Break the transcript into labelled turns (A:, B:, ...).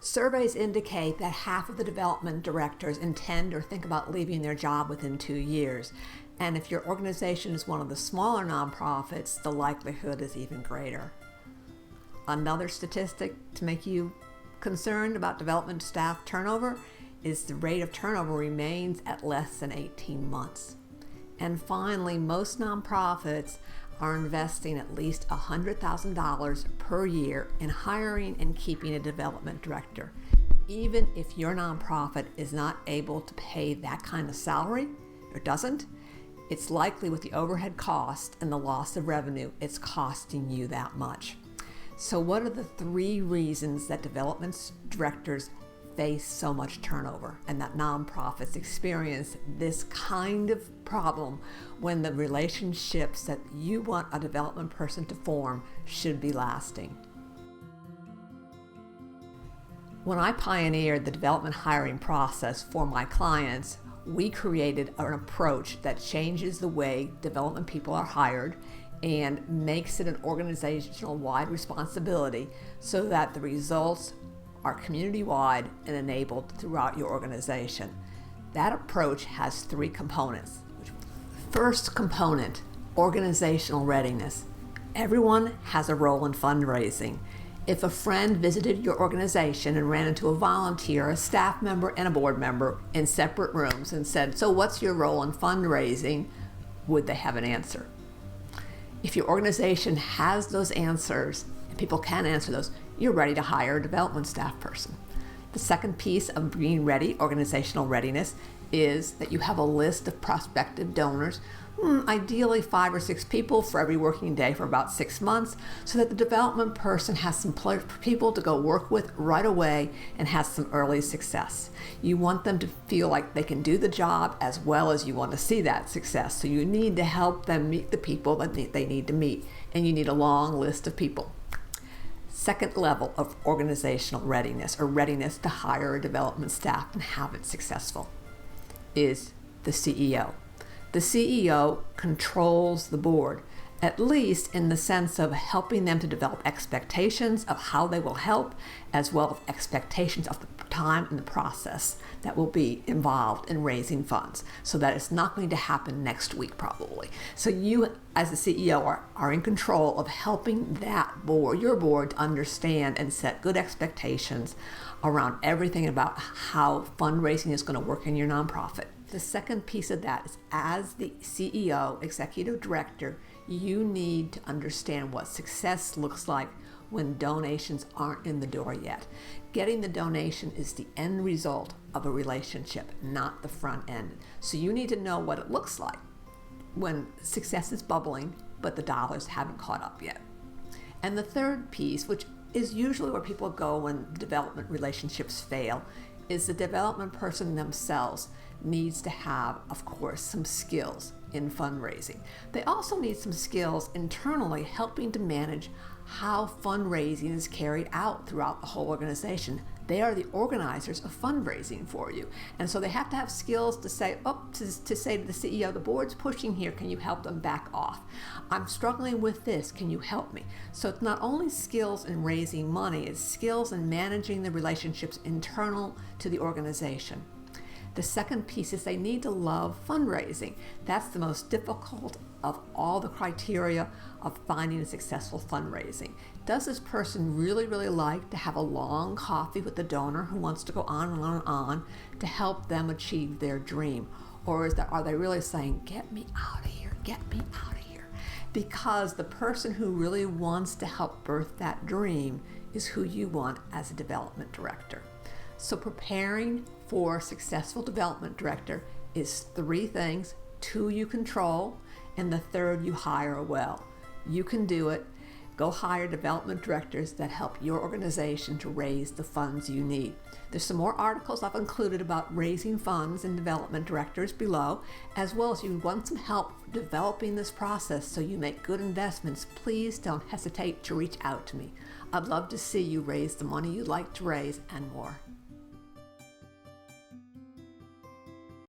A: Surveys indicate that half of the development directors intend or think about leaving their job within 2 years. And if your organization is one of the smaller nonprofits, the likelihood is even greater. Another statistic to make you concerned about development staff turnover is the rate of turnover remains at less than 18 months. And finally, most nonprofits are investing at least $100,000 per year in hiring and keeping a development director. Even if your nonprofit is not able to pay that kind of salary, or doesn't, it's likely with the overhead cost and the loss of revenue, it's costing you that much. So what are the 3 reasons that development directors face so much turnover and that nonprofits experience this kind of problem when the relationships that you want a development person to form should be lasting? When I pioneered the development hiring process for my clients, we created an approach that changes the way development people are hired and makes it an organizational-wide responsibility so that the results are community-wide and enabled throughout your organization. That approach has 3 components. First component, organizational readiness. Everyone has a role in fundraising. If a friend visited your organization and ran into a volunteer, a staff member, and a board member in separate rooms and said, "So what's your role in fundraising?" would they have an answer? If your organization has those answers, and people can answer those, you're ready to hire a development staff person. The second piece of being ready, organizational readiness, is that you have a list of prospective donors, ideally 5 or 6 people for every working day for about 6 months, so that the development person has some people to go work with right away and has some early success. You want them to feel like they can do the job as well as you want to see that success. So you need to help them meet the people that they need to meet, and you need a long list of people. Second level of organizational readiness, or readiness to hire a development staff and have it successful, is the CEO. The CEO controls the board, at least in the sense of helping them to develop expectations of how they will help, as well as expectations of the time and the process that will be involved in raising funds, so that it's not going to happen next week probably. So you as the CEO are in control of helping that board, your board, to understand and set good expectations around everything about how fundraising is going to work in your nonprofit. The second piece of that is, as the CEO, executive director, you need to understand what success looks like when donations aren't in the door yet. Getting the donation is the end result of a relationship, not the front end. So you need to know what it looks like when success is bubbling, but the dollars haven't caught up yet. And the third piece, which is usually where people go when development relationships fail, is the development person themselves needs to have, of course, some skills in fundraising. They also need some skills internally helping to manage how fundraising is carried out throughout the whole organization. They are the organizers of fundraising for you. And so they have to have skills to say, to say to the CEO, the board's pushing here, can you help them back off? I'm struggling with this, can you help me? So it's not only skills in raising money, it's skills in managing the relationships internal to the organization. The second piece is they need to love fundraising. That's the most difficult of all the criteria of finding a successful fundraising. Does this person really, really like to have a long coffee with the donor who wants to go on and on and on to help them achieve their dream? Or are they really saying, get me out of here, get me out of here? Because the person who really wants to help birth that dream is who you want as a development director. So preparing for a successful development director is 3 things. 2 you control, and the 3rd you hire well. You can do it. Go hire development directors that help your organization to raise the funds you need. There's some more articles I've included about raising funds and development directors below, as well as if you want some help developing this process so you make good investments, please don't hesitate to reach out to me. I'd love to see you raise the money you'd like to raise and more.